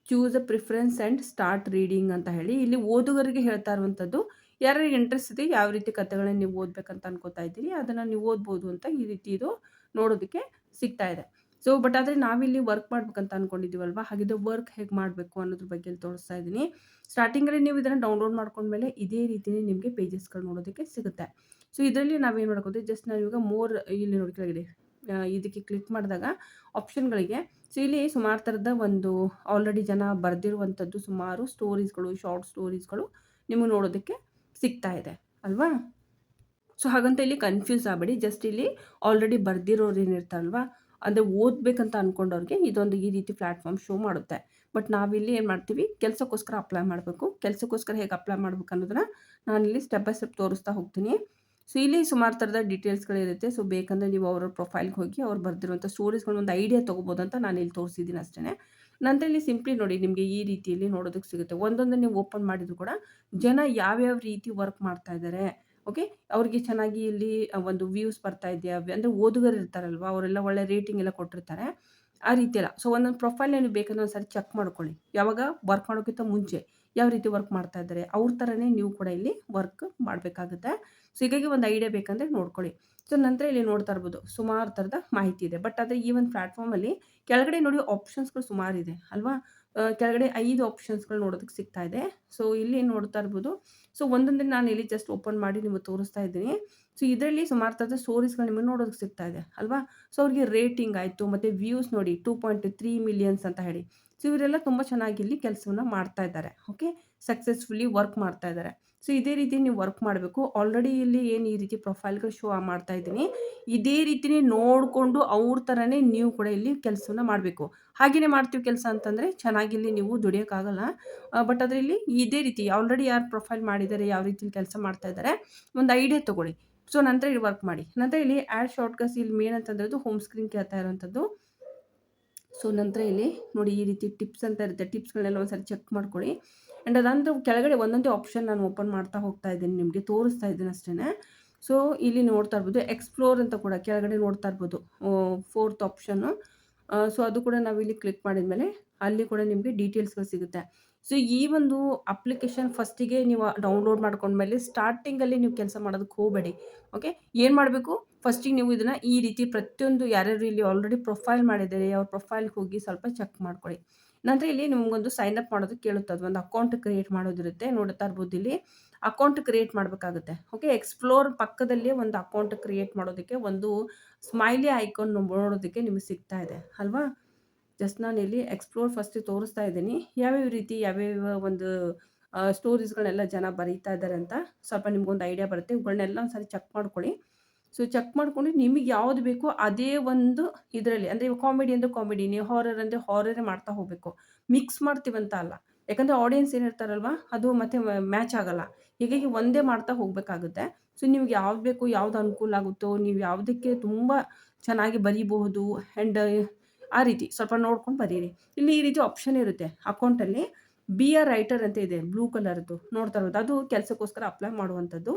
Choose a preference and start reading ಅಂತ ಹೇಳಿ ಇಲ್ಲಿ ಓದುಗರಿಗೆ ಹೇಳ್ತಾ ಇರುವಂಥದ್ದು ಯಾರಿಗೆ ಇಂಟ್ರೆಸ್ಟ್ ಇದೆ ಯಾವ ರೀತಿ ಕಥೆಗಳನ್ನ ನೀವು ಓದಬೇಕಂತ ಅನ್ಕೋತಾ ಇದ್ದೀರಿ ಅದನ್ನು ನೀವು ಓದ್ಬೋದು ಅಂತ ಈ ರೀತಿ ಇದು ನೋಡೋದಕ್ಕೆ ಸಿಗ್ತಾ ಇದೆ. ಸೊ ಬಟ್ ಆದರೆ ನಾವಿಲ್ಲಿ ವರ್ಕ್ ಮಾಡ್ಬೇಕಂತ ಅಂದ್ಕೊಂಡಿದ್ದೀವಲ್ವಾ, ಹಾಗಿದ್ರೆ ವರ್ಕ್ ಹೇಗೆ ಮಾಡಬೇಕು ಅನ್ನೋದ್ರ ಬಗ್ಗೆ ಇಲ್ಲಿ ತೋರಿಸ್ತಾ ಇದ್ದೀನಿ. ಸ್ಟಾರ್ಟಿಂಗಲ್ಲಿ ನೀವು ಇದನ್ನು ಡೌನ್ಲೋಡ್ ಮಾಡ್ಕೊಂಡ್ಮೇಲೆ ಇದೇ ರೀತಿಯೇ ನಿಮಗೆ ಪೇಜಸ್ಗಳು ನೋಡೋದಕ್ಕೆ ಸಿಗುತ್ತೆ. ಸೊ ಇದರಲ್ಲಿ ನಾವೇನು ಮಾಡ್ಕೋತೀವಿ, ಜಸ್ಟ್ ನಾವೀಗ ಮೋರ್ ಇಲ್ಲಿ ನೋಡಿ ಕೆಳಗಡೆ ಇದಕ್ಕೆ ಕ್ಲಿಕ್ ಮಾಡಿದಾಗ ಆಪ್ಷನ್ಗಳಿಗೆ ಸೊ ಇಲ್ಲಿ ಸುಮಾರು ಥರದ ಒಂದು ಆಲ್ರೆಡಿ ಜನ ಬರೆದಿರುವಂಥದ್ದು ಸುಮಾರು ಸ್ಟೋರೀಸ್ಗಳು, ಶಾರ್ಟ್ ಸ್ಟೋರೀಸ್ಗಳು ನಿಮಗೆ ನೋಡೋದಕ್ಕೆ ಸಿಗ್ತಾ ಇದೆ ಅಲ್ವಾ. ಸೊ ಹಾಗಂತ ಇಲ್ಲಿ ಕನ್ಫ್ಯೂಸ್ ಆಗಬೇಡಿ, ಜಸ್ಟ್ ಇಲ್ಲಿ ಆಲ್ರೆಡಿ ಬರೆದಿರೋರು ಏನಿರ್ತಾರಲ್ವಾ, ಅಂದರೆ ಓದಬೇಕಂತ ಅಂದ್ಕೊಂಡವ್ರಿಗೆ ಇದೊಂದು ಈ ರೀತಿ ಪ್ಲ್ಯಾಟ್ಫಾರ್ಮ್ ಶೋ ಮಾಡುತ್ತೆ. ಬಟ್ ನಾವಿಲ್ಲಿ ಏನು ಮಾಡ್ತೀವಿ, ಕೆಲಸಕ್ಕೋಸ್ಕರ ಅಪ್ಲೈ ಮಾಡಬೇಕು. ಕೆಲಸಕ್ಕೋಸ್ಕರ ಹೇಗೆ ಅಪ್ಲೈ ಮಾಡ್ಬೇಕು ಅನ್ನೋದನ್ನ ನಾನಿಲ್ಲಿ ಸ್ಟೆಪ್ ಬೈ ಸ್ಟೆಪ್ ತೋರಿಸ್ತಾ ಹೋಗ್ತೀನಿ. ಸೊ ಇಲ್ಲಿ ಸುಮಾರು ಥರದ ಡೀಟೇಲ್ಸ್ಗಳಿರುತ್ತೆ. ಸೊ ಬೇಕಂದರೆ ನೀವು ಅವರ ಪ್ರೊಫೈಲ್ಗೆ ಹೋಗಿ ಅವ್ರು ಬರೆದಿರುವಂಥ ಸ್ಟೋರೀಸ್ಗಳನ್ನ ಒಂದು ಐಡಿಯಾ ತೊಗೋಬೋದು ಅಂತ ನಾನು ಇಲ್ಲಿ ತೋರಿಸಿದ್ದೀನಿ ಅಷ್ಟೇ. ನಂತರ ಇಲ್ಲಿ ಸಿಂಪ್ಲಿ ನೋಡಿ ನಿಮಗೆ ಈ ರೀತಿಯಲ್ಲಿ ನೋಡೋದಕ್ಕೆ ಸಿಗುತ್ತೆ. ಒಂದೊಂದು ನೀವು ಓಪನ್ ಮಾಡಿದ್ರು ಕೂಡ ಜನ ಯಾವ್ಯಾವ ರೀತಿ ವರ್ಕ್ ಮಾಡ್ತಾ ಇದ್ದಾರೆ, ಓಕೆ, ಅವ್ರಿಗೆ ಚೆನ್ನಾಗಿ ಇಲ್ಲಿ ಒಂದು ವ್ಯೂಸ್ ಬರ್ತಾ ಇದೆಯಾ, ಅಂದರೆ ಓದುಗರು ಇರ್ತಾರಲ್ವ ಅವರೆಲ್ಲ ಒಳ್ಳೆ ರೇಟಿಂಗ್ ಎಲ್ಲ ಕೊಟ್ಟಿರ್ತಾರೆ ಆ ರೀತಿ ಎಲ್ಲ. ಸೊ ಒಂದೊಂದು ಪ್ರೊಫೈಲ್ ನೀವು ಬೇಕಂದ್ರೆ ಒಂದು ಸಾರಿ ಚೆಕ್ ಮಾಡ್ಕೊಳ್ಳಿ, ಯಾವಾಗ ವರ್ಕ್ ಮಾಡೋಕ್ಕಿಂತ ಮುಂಚೆ ಯಾವ ರೀತಿ ವರ್ಕ್ ಮಾಡ್ತಾ ಇದ್ದಾರೆ ಅವ್ರ ಥರನೇ ನೀವು ಕೂಡ ಇಲ್ಲಿ ವರ್ಕ್ ಮಾಡಬೇಕಾಗುತ್ತೆ. ಸೊ ಹೀಗಾಗಿ ಒಂದು ಐಡಿಯಾ ಬೇಕಂದರೆ ನೋಡ್ಕೊಳ್ಳಿ. ಸೊ ನಂತರ ಇಲ್ಲಿ ನೋಡ್ತಾ ಇರ್ಬೋದು ಸುಮಾರು ಥರದ ಮಾಹಿತಿ ಇದೆ. ಬಟ್ ಆದರೆ ಈ ಒಂದು ಪ್ಲ್ಯಾಟ್ಫಾರ್ಮಲ್ಲಿ ಕೆಳಗಡೆ ನೋಡಿ ಆಪ್ಷನ್ಸ್ಗಳು ಸುಮಾರಿದೆ ಅಲ್ವಾ. ಕೆಳಗಡೆ 5 ಆಪ್ಷನ್ಸ್ಗಳು ನೋಡೋದಕ್ಕೆ ಸಿಗ್ತಾ ಇದೆ. ಸೊ ಇಲ್ಲಿ ನೋಡ್ತಾ ಇರ್ಬೋದು. ಸೊ ಒಂದೊಂದೇ ನಾನು ಇಲ್ಲಿ ಜಸ್ಟ್ ಓಪನ್ ಮಾಡಿ ನಿಮಗೆ ತೋರಿಸ್ತಾ ಇದ್ದೀನಿ. ಸೊ ಇದರಲ್ಲಿ ಸುಮಾರು ಥರದ ಸ್ಟೋರೀಸ್ಗಳು ನಿಮಗೆ ನೋಡೋದಕ್ಕೆ ಸಿಗ್ತಾ ಇದೆ ಅಲ್ವಾ. ಸೊ ಅವ್ರಿಗೆ ರೇಟಿಂಗ್ ಆಯಿತು ಮತ್ತು ವ್ಯೂಸ್ ನೋಡಿ 2.3 ಮಿಲಿಯನ್ಸ್ ಅಂತ ಹೇಳಿ. ಸೊ ಇವರೆಲ್ಲ ತುಂಬ ಚೆನ್ನಾಗಿ ಇಲ್ಲಿ ಕೆಲಸವನ್ನು ಮಾಡ್ತಾ ಇದ್ದಾರೆ, ಓಕೆ, ಸಕ್ಸಸ್ಫುಲಿ ವರ್ಕ್ ಮಾಡ್ತಾ ಇದ್ದಾರೆ. ಸೊ ಇದೇ ರೀತಿ ನೀವು ವರ್ಕ್ ಮಾಡಬೇಕು. ಆಲ್ರೆಡಿ ಇಲ್ಲಿ ಏನು ಈ ರೀತಿ ಪ್ರೊಫೈಲ್ಗಳು ಶೋ ಮಾಡ್ತಾ ಇದ್ದೀನಿ, ಇದೇ ರೀತಿನೇ ನೋಡಿಕೊಂಡು ಅವ್ರ ಥರನೇ ನೀವು ಕೂಡ ಇಲ್ಲಿ ಕೆಲಸವನ್ನು ಮಾಡಬೇಕು. ಹಾಗೆಯೇ ಮಾಡ್ತೀವಿ ಕೆಲಸ ಅಂತಂದರೆ ಚೆನ್ನಾಗಿ ಇಲ್ಲಿ ನೀವು ದುಡಿಯೋಕ್ಕಾಗಲ್ಲ. ಬಟ್ ಅದರಲ್ಲಿ ಇದೇ ರೀತಿ ಆಲ್ರೆಡಿ ಯಾರು ಪ್ರೊಫೈಲ್ ಮಾಡಿದ್ದಾರೆ, ಯಾವ ರೀತಿ ಕೆಲಸ ಮಾಡ್ತಾ ಇದ್ದಾರೆ ಒಂದು ಐಡಿಯಾ ತೊಗೊಳ್ಳಿ. ಸೊ ನಂತರ ಇಲ್ಲಿ ವರ್ಕ್ ಮಾಡಿ. ನಂತರ ಇಲ್ಲಿ ಆ್ಯಡ್ ಶಾರ್ಟ್ಕಟ್ಸ್ ಇಲ್ಲಿ ಮೇನ್ ಅಂತಂದ್ರೆ ಅದು ಹೋಮ್ ಸ್ಕ್ರೀನ್ ಕೇಳ್ತಾ ಇರೋವಂಥದ್ದು. ಸೊ ನಂತರ ಇಲ್ಲಿ ನೋಡಿ ಈ ರೀತಿ ಟಿಪ್ಸ್ ಅಂತ ಇರುತ್ತೆ, ಟಿಪ್ಸ್ಗಳನ್ನೆಲ್ಲ ಒಂದ್ಸರಿ ಚೆಕ್ ಮಾಡ್ಕೊಳ್ಳಿ. ಆ್ಯಂಡ್ ಅದಂತೂ ಕೆಳಗಡೆ ಒಂದೊಂದೇ ಆಪ್ಷನ್ ನಾನು ಓಪನ್ ಮಾಡ್ತಾ ಹೋಗ್ತಾ ಇದ್ದೀನಿ, ನಿಮಗೆ ತೋರಿಸ್ತಾ ಇದ್ದೀನಿ ಅಷ್ಟೇ. ಸೊ ಇಲ್ಲಿ ನೋಡ್ತಾ ಇರ್ಬೋದು ಎಕ್ಸ್ಪ್ಲೋರ್ ಅಂತ ಕೂಡ ಕೆಳಗಡೆ ನೋಡ್ತಾ ಇರ್ಬೋದು 4th ಆಪ್ಷನ್ನು. ಸೊ ಅದು ಕೂಡ ನಾವಿಲ್ಲಿ ಕ್ಲಿಕ್ ಮಾಡಿದ್ಮೇಲೆ ಅಲ್ಲಿ ಕೂಡ ನಿಮಗೆ ಡೀಟೇಲ್ಸ್ಗಳು ಸಿಗುತ್ತೆ. ಸೊ ಈ ಒಂದು ಅಪ್ಲಿಕೇಶನ್ ಫಸ್ಟಿಗೆ ನೀವು ಡೌನ್ಲೋಡ್ ಮಾಡ್ಕೊಂಡ್ಮೇಲೆ ಸ್ಟಾರ್ಟಿಂಗಲ್ಲಿ ನೀವು ಕೆಲಸ ಮಾಡೋದಕ್ಕೆ ಹೋಗಬೇಡಿ, ಓಕೆ. ಏನು ಮಾಡಬೇಕು, ಫಸ್ಟಿಗೆ ನೀವು ಇದನ್ನು ಈ ರೀತಿ ಪ್ರತಿಯೊಂದು ಯಾರ್ಯಾರು ಇಲ್ಲಿ ಆಲ್ರೆಡಿ ಪ್ರೊಫೈಲ್ ಮಾಡಿದ್ದಾರೆ ಅವ್ರ ಪ್ರೊಫೈಲ್ಗೆ ಹೋಗಿ ಸ್ವಲ್ಪ ಚೆಕ್ ಮಾಡ್ಕೊಳ್ಳಿ. ನಂತರ ಇಲ್ಲಿ ನಿಮಗೊಂದು ಸೈನ್ ಅಪ್ ಮಾಡೋದಕ್ಕೆ ಕೇಳುತ್ತೆ, ಅದು ಒಂದು ಅಕೌಂಟ್ ಕ್ರಿಯೇಟ್ ಮಾಡೋದಿರುತ್ತೆ. ನೋಡ್ತಾ ಇರ್ಬೋದು ಇಲ್ಲಿ ಅಕೌಂಟ್ ಕ್ರಿಯೇಟ್ ಮಾಡಬೇಕಾಗುತ್ತೆ, ಓಕೆ. ಎಕ್ಸ್ಪ್ಲೋರ್ ಪಕ್ಕದಲ್ಲಿ ಒಂದು ಅಕೌಂಟ್ ಕ್ರಿಯೇಟ್ ಮಾಡೋದಕ್ಕೆ ಒಂದು ಸ್ಮೈಲಿ ಐಕಾನ್ ನೋಡೋದಕ್ಕೆ ನಿಮಗೆ ಸಿಗ್ತಾ ಇದೆ ಅಲ್ವಾ. ಜಸ್ಟ್ ನಾನು ಇಲ್ಲಿ ಎಕ್ಸ್ಪ್ಲೋರ್ ಫಸ್ಟಿಗೆ ತೋರಿಸ್ತಾ ಇದ್ದೀನಿ ಯಾವ್ಯಾವ ರೀತಿ ಯಾವ್ಯಾವ ಒಂದು ಸ್ಟೋರೀಸ್ಗಳನ್ನೆಲ್ಲ ಜನ ಬರೀತಾ ಇದ್ದಾರೆ ಅಂತ ಸ್ವಲ್ಪ ನಿಮ್ಗೊಂದು ಐಡಿಯಾ ಬರುತ್ತೆ. ಇವುಗಳನ್ನೆಲ್ಲ ಒಂದು ಸಾರಿ ಚೆಕ್ ಮಾಡ್ಕೊಳ್ಳಿ. ಸೊ ಚೆಕ್ ಮಾಡ್ಕೊಂಡು ನಿಮಗೆ ಯಾವುದು ಬೇಕೋ ಅದೇ ಒಂದು ಇದರಲ್ಲಿ, ಅಂದರೆ ಕಾಮಿಡಿ ಅಂದರೆ ಕಾಮಿಡಿನೇ, ಹಾರರ್ ಅಂದರೆ ಹಾರರೇ ಮಾಡ್ತಾ ಹೋಗಬೇಕು, ಮಿಕ್ಸ್ ಮಾಡ್ತೀವಂತ ಅಲ್ಲ. ಯಾಕಂದರೆ ಆಡಿಯನ್ಸ್ ಏನಿರ್ತಾರಲ್ವ ಅದು ಮತ್ತೆ ಮ್ಯಾಚ್ ಆಗಲ್ಲ, ಹೀಗಾಗಿ ಒಂದೇ ಮಾಡ್ತಾ ಹೋಗಬೇಕಾಗುತ್ತೆ. ಸೊ ನಿಮ್ಗೆ ಯಾವ್ದು ಬೇಕು, ಯಾವ್ದು ಅನುಕೂಲ ಆಗುತ್ತೋ, ನೀವು ಯಾವುದಕ್ಕೆ ತುಂಬ ಚೆನ್ನಾಗಿ ಬರೀಬಹುದು ಆ್ಯಂಡ್ ಆ ರೀತಿ ಸ್ವಲ್ಪ ನೋಡ್ಕೊಂಡು ಬರೀರಿ. ಇಲ್ಲಿ ಈ ರೀತಿ ಆಪ್ಷನ್ ಇರುತ್ತೆ ಅಕೌಂಟಲ್ಲಿ. ಬಿ ಆರ್ ರೈಟರ್ ಅಂತ ಇದೆ ಬ್ಲೂ ಕಲರ್ದು, ನೋಡ್ತಾ ಇರೋದು ಅದು ಕೆಲಸಕ್ಕೋಸ್ಕರ ಅಪ್ಲೈ ಮಾಡುವಂಥದ್ದು.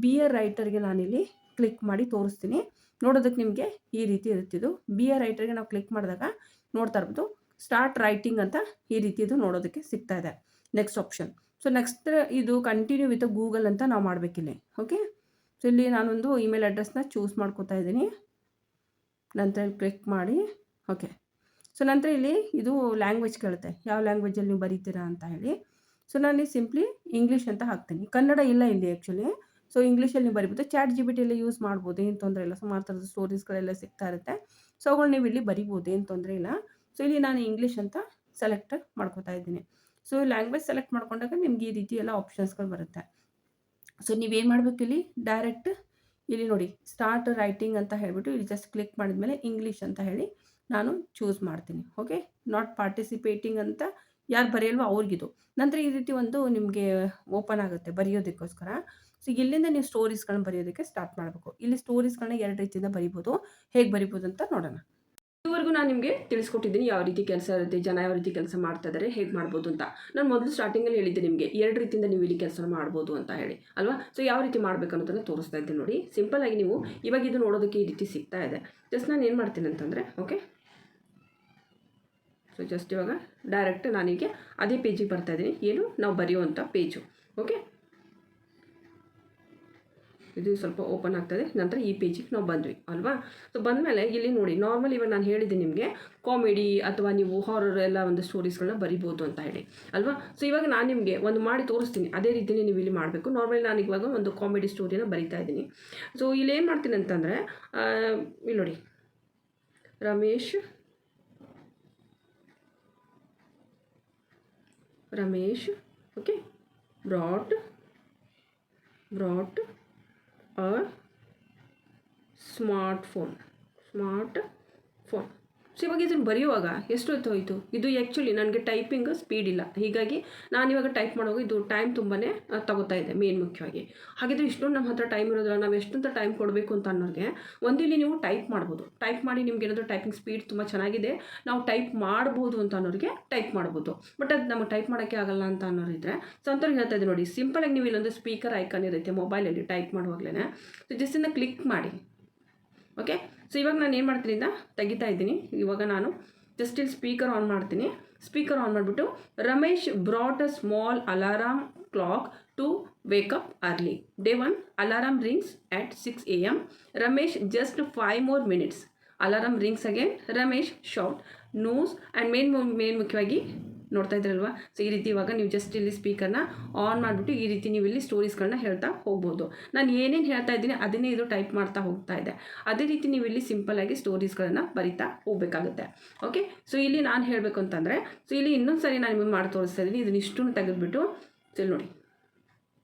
ಬಿ ಆರ್ ರೈಟರ್ಗೆ ನಾನಿಲ್ಲಿ ಕ್ಲಿಕ್ ಮಾಡಿ ತೋರಿಸ್ತೀನಿ. ನೋಡೋದಕ್ಕೆ ನಿಮಗೆ ಈ ರೀತಿ ಇರುತ್ತಿದ್ದು ಬಿ ಆರ್ ರೈಟರ್ಗೆ ನಾವು ಕ್ಲಿಕ್ ಮಾಡಿದಾಗ ನೋಡ್ತಾ ಇರ್ಬೋದು ಸ್ಟಾರ್ಟ್ ರೈಟಿಂಗ್ ಅಂತ ಈ ರೀತಿ ಇದು ನೋಡೋದಕ್ಕೆ ಸಿಗ್ತಾ ಇದೆ. Next option. ಸೊ ನೆಕ್ಸ್ಟ್ ಇದು ಕಂಟಿನ್ಯೂ ವಿತ್ ಗೂಗಲ್ ಅಂತ ನಾವು ಮಾಡಬೇಕಿಲ್ಲಿ, ಓಕೆ. ಸೊ ಇಲ್ಲಿ ನಾನೊಂದು ಇಮೇಲ್ ಅಡ್ರೆಸ್ನ ಚೂಸ್ ಮಾಡ್ಕೋತಾ ಇದ್ದೀನಿ. ನಂತರ ಕ್ಲಿಕ್ ಮಾಡಿ ಓಕೆ. ಸೊ ನಂತರ ಇಲ್ಲಿ ಇದು ಲ್ಯಾಂಗ್ವೇಜ್ ಕೇಳುತ್ತೆ, ಯಾವ ಲ್ಯಾಂಗ್ವೇಜಲ್ಲಿ ನೀವು ಬರೀತೀರಾ ಅಂತ ಹೇಳಿ. ಸೊ ನಾನು ಸಿಂಪ್ಲಿ ಇಂಗ್ಲೀಷ್ ಅಂತ ಹಾಕ್ತೀನಿ, ಕನ್ನಡ ಇಲ್ಲ ಇಲ್ಲಿ ಆ್ಯಕ್ಚುಲಿ. ಸೊ ಇಂಗ್ಲೀಷಲ್ಲಿ ನೀವು ಬರಿಬೋದು. ಚಾಟ್ ಜಿ ಪಿ ಟಿ ಎಲ್ಲ ಯೂಸ್ ಮಾಡ್ಬೋದು, ಏನು ತೊಂದರೆ ಇಲ್ಲ. ಸುಮಾರು ಥರದ ಸ್ಟೋರೀಸ್ಗಳೆಲ್ಲ ಸಿಗ್ತಾ ಇರುತ್ತೆ. ಸೊ ಅವುಗಳು ನೀವು ಇಲ್ಲಿ ಬರಿಬೋದು, ಏನು ತೊಂದರೆ ಇಲ್ಲ. ಸೊ ಇಲ್ಲಿ ನಾನು ಇಂಗ್ಲೀಷ್ ಅಂತ ಸೆಲೆಕ್ಟ್ ಮಾಡ್ಕೋತಾ ಇದ್ದೀನಿ. ಸೊ ಲ್ಯಾಂಗ್ವೇಜ್ ಸೆಲೆಕ್ಟ್ ಮಾಡ್ಕೊಂಡಾಗ ನಿಮ್ಗೆ ಈ ರೀತಿ ಎಲ್ಲ ಆಪ್ಷನ್ಸ್ಗಳು ಬರುತ್ತೆ. ಸೊ ನೀವೇನು ಮಾಡಬೇಕು, ಇಲ್ಲಿ ಡೈರೆಕ್ಟ್ ಇಲ್ಲಿ ನೋಡಿ ಸ್ಟಾರ್ಟ್ ರೈಟಿಂಗ್ ಅಂತ ಹೇಳಿಬಿಟ್ಟು ಇಲ್ಲಿ ಜಸ್ಟ್ ಕ್ಲಿಕ್ ಮಾಡಿದ್ಮೇಲೆ ಇಂಗ್ಲೀಷ್ ಅಂತ ಹೇಳಿ ನಾನು ಚೂಸ್ ಮಾಡ್ತೀನಿ, ಓಕೆ. ನಾಟ್ ಪಾರ್ಟಿಸಿಪೇಟಿಂಗ್ ಅಂತ ಯಾರು ಬರೆಯಲ್ವೋ ಅವ್ರಿಗಿದು. ನಂತರ ಈ ರೀತಿ ಒಂದು ನಿಮಗೆ ಓಪನ್ ಆಗುತ್ತೆ ಬರೆಯೋದಕ್ಕೋಸ್ಕರ. ಸೊ ಇಲ್ಲಿಂದ ನೀವು ಸ್ಟೋರೀಸ್ಗಳನ್ನ ಬರೆಯೋದಕ್ಕೆ ಸ್ಟಾರ್ಟ್ ಮಾಡಬೇಕು. ಇಲ್ಲಿ ಸ್ಟೋರೀಸ್ಗಳನ್ನ 2 ರೀತಿಯಿಂದ ಬರಿಬೋದು. ಹೇಗೆ ಬರಿಬೋದು ಅಂತ ನೋಡೋಣ. ಇದುವರೆಗೂ ನಾನು ನಿಮಗೆ ತಿಳಿಸ್ಕೊಟ್ಟಿದ್ದೀನಿ ಯಾವ ರೀತಿ ಕೆಲಸ ಇರುತ್ತೆ, ಜನ ಯಾವ ರೀತಿ ಕೆಲಸ ಮಾಡ್ತಾ ಇದ್ದಾರೆ, ಹೇಗೆ ಮಾಡ್ಬೋದು ಅಂತ. ನಾನು ಮೊದಲು ಸ್ಟಾರ್ಟಿಂಗಲ್ಲಿ ಹೇಳಿದ್ದೆ ನಿಮಗೆ 2 ರೀತಿಯಿಂದ ನೀವು ಇಲ್ಲಿ ಕೆಲಸ ಮಾಡ್ಬೋದು ಅಂತ ಹೇಳಿ ಅಲ್ವಾ. ಸೊ ಯಾವ ರೀತಿ ಮಾಡಬೇಕು ಅನ್ನೋದನ್ನು ತೋರಿಸ್ತಾ ಇದ್ದೀನಿ ನೋಡಿ. ಸಿಂಪಲ್ಲಾಗಿ ನೀವು ಇವಾಗ ಇದು ನೋಡೋದಕ್ಕೆ ಈ ರೀತಿ ಸಿಗ್ತಾ ಇದೆ. ಜಸ್ಟ್ ನಾನು ಏನು ಮಾಡ್ತೀನಿ ಅಂತಂದರೆ ಓಕೆ. ಸೊ ಜಸ್ಟ್ ಇವಾಗ ಡೈರೆಕ್ಟ್ ನಾನೀಗ ಅದೇ ಪೇಜಿಗೆ ಬರ್ತಾಯಿದ್ದೀನಿ, ಏನು ನಾವು ಬರೆಯುವಂಥ ಪೇಜು, ಓಕೆ. ಇದು ಸ್ವಲ್ಪ ಓಪನ್ ಆಗ್ತದೆ. ನಂತರ ಈ ಪೇಜಿಗೆ ನಾವು ಬಂದ್ವಿ ಅಲ್ವಾ. ಸೊ ಬಂದಮೇಲೆ ಇಲ್ಲಿ ನೋಡಿ, ನಾರ್ಮಲ್ ಇವಾಗ ನಾನು ಹೇಳಿದ್ದೀನಿ ನಿಮಗೆ ಕಾಮಿಡಿ ಅಥವಾ ನೀವು ಹಾರರ್ ಎಲ್ಲ ಒಂದು ಸ್ಟೋರೀಸ್ಗಳನ್ನ ಬರಿಬೋದು ಅಂತ ಹೇಳಿ ಅಲ್ವಾ. ಸೊ ಇವಾಗ ನಾನು ನಿಮಗೆ ಒಂದು ಮಾಡಿ ತೋರಿಸ್ತೀನಿ, ಅದೇ ರೀತಿಯೇ ನೀವು ಇಲ್ಲಿ ಮಾಡಬೇಕು. ನಾರ್ಮಲಿ ನಾನು ಇವಾಗ ಒಂದು ಕಾಮಿಡಿ ಸ್ಟೋರಿನ ಬರಿತಾ ಇದ್ದೀನಿ. ಸೊ ಇಲ್ಲಿ ಏನು ಮಾಡ್ತೀನಿ ಅಂತಂದರೆ, ಇಲ್ಲಿ ನೋಡಿ, Ramesh okay brought a smartphone. So ಇವಾಗ ಇದನ್ನು ಬರೆಯುವಾಗ ಎಷ್ಟು ಹೊತ್ತು ಹೋಯಿತು? ಇದು ಆ್ಯಕ್ಚುಲಿ ನನಗೆ ಟೈಪಿಂಗ್ ಸ್ಪೀಡ್ ಇಲ್ಲ, ಹೀಗಾಗಿ ನಾನಿವಾಗ ಟೈಪ್ ಮಾಡುವಾಗ ಇದು ಟೈಮ್ ತುಂಬಾ ತಗೋತಾ ಇದೆ ಮೇನ್ ಮುಖ್ಯವಾಗಿ. ಹಾಗಿದ್ರೆ ಇಷ್ಟೊಂದು ನಮ್ಮ ಹತ್ರ ಟೈಮ್ ಇರೋದಿಲ್ಲ, ನಾವು ಎಷ್ಟಂತ ಟೈಮ್ ಕೊಡಬೇಕು ಅಂತ ಅನ್ನೋರಿಗೆ ಒಂದಿಲ್ಲಿ ನೀವು ಟೈಪ್ ಮಾಡ್ಬೋದು. ಟೈಪ್ ಮಾಡಿ ನಿಮ್ಗೆ ಏನಾದರೂ ಟೈಪಿಂಗ್ ಸ್ಪೀಡ್ ತುಂಬ ಚೆನ್ನಾಗಿದೆ, ನಾವು ಟೈಪ್ ಮಾಡ್ಬೋದು ಅಂತ ಅನ್ನೋರಿಗೆ ಟೈಪ್ ಮಾಡ್ಬೋದು. ಬಟ್ ಅದು ನಮಗೆ ಟೈಪ್ ಮಾಡೋಕ್ಕೆ ಆಗಲ್ಲ ಅಂತ ಅನ್ನೋರಿದ್ರೆ, ಸೊ ಅಂಥವ್ರಿಗೆ ಹೇಳ್ತಾ ಇದ್ದೀನಿ ನೋಡಿ, ಸಿಂಪಲಾಗಿ ನೀವು ಇಲ್ಲೊಂದು ಸ್ಪೀಕರ್ ಐಕಾನ್ ಇರುತ್ತೆ ಮೊಬೈಲಲ್ಲಿ ಟೈಪ್ ಮಾಡುವಾಗಲೇ, ಸೊ ಜಸ್ಟಿಂದ ಕ್ಲಿಕ್ ಮಾಡಿ. ಓಕೆ, ಸೊ ಇವಾಗ ನಾನು ಏನು ಮಾಡ್ತೀನಿ ಅಂತ ತೆಗಿತಾ ಇದ್ದೀನಿ. ಇವಾಗ ನಾನು ಜಸ್ಟ್ ಇಲ್ಲಿ ಸ್ಪೀಕರ್ ಆನ್ ಮಾಡ್ತೀನಿ. ಸ್ಪೀಕರ್ ಆನ್ ಮಾಡಿಬಿಟ್ಟು, Ramesh brought a small alarm clock to wake up early. Day 1 alarm rings at 6 AM. Ramesh just 5 more minutes. Alarm rings again. Ramesh short news and main ಮುಖ್ಯವಾಗಿ ನೋಡ್ತಾ ಇದ್ರಲ್ವಾ. ಸೊ ಈ ರೀತಿ ಇವಾಗ ನೀವು ಜಸ್ಟ್ ಇಲ್ಲಿ ಸ್ಪೀಕರ್ನ ಆನ್ ಮಾಡಿಬಿಟ್ಟು ಈ ರೀತಿ ನೀವು ಇಲ್ಲಿ ಸ್ಟೋರೀಸ್ಗಳನ್ನ ಹೇಳ್ತಾ ಹೋಗ್ಬೋದು. ನಾನು ಏನೇನು ಹೇಳ್ತಾ ಇದ್ದೀನಿ ಅದನ್ನೇ ಇದು ಟೈಪ್ ಮಾಡ್ತಾ ಹೋಗ್ತಾ ಇದೆ. ಅದೇ ರೀತಿ ನೀವು ಇಲ್ಲಿ ಸಿಂಪಲ್ಲಾಗಿ ಸ್ಟೋರೀಸ್ಗಳನ್ನು ಬರಿತಾ ಹೋಗಬೇಕಾಗುತ್ತೆ. ಓಕೆ, ಸೊ ಇಲ್ಲಿ ನಾನು ಹೇಳಬೇಕು ಅಂತಂದರೆ, ಸೊ ಇಲ್ಲಿ ಇನ್ನೊಂದು ಸರಿ ನಾನು ನಿಮಗೆ ಮಾಡಿ ತೋರಿಸ್ತಾ ಇದ್ದೀನಿ. ಇದನ್ನ ಇಷ್ಟನ್ನು ತೆಗೆದುಬಿಟ್ಟು ಇಲ್ಲಿ ನೋಡಿ,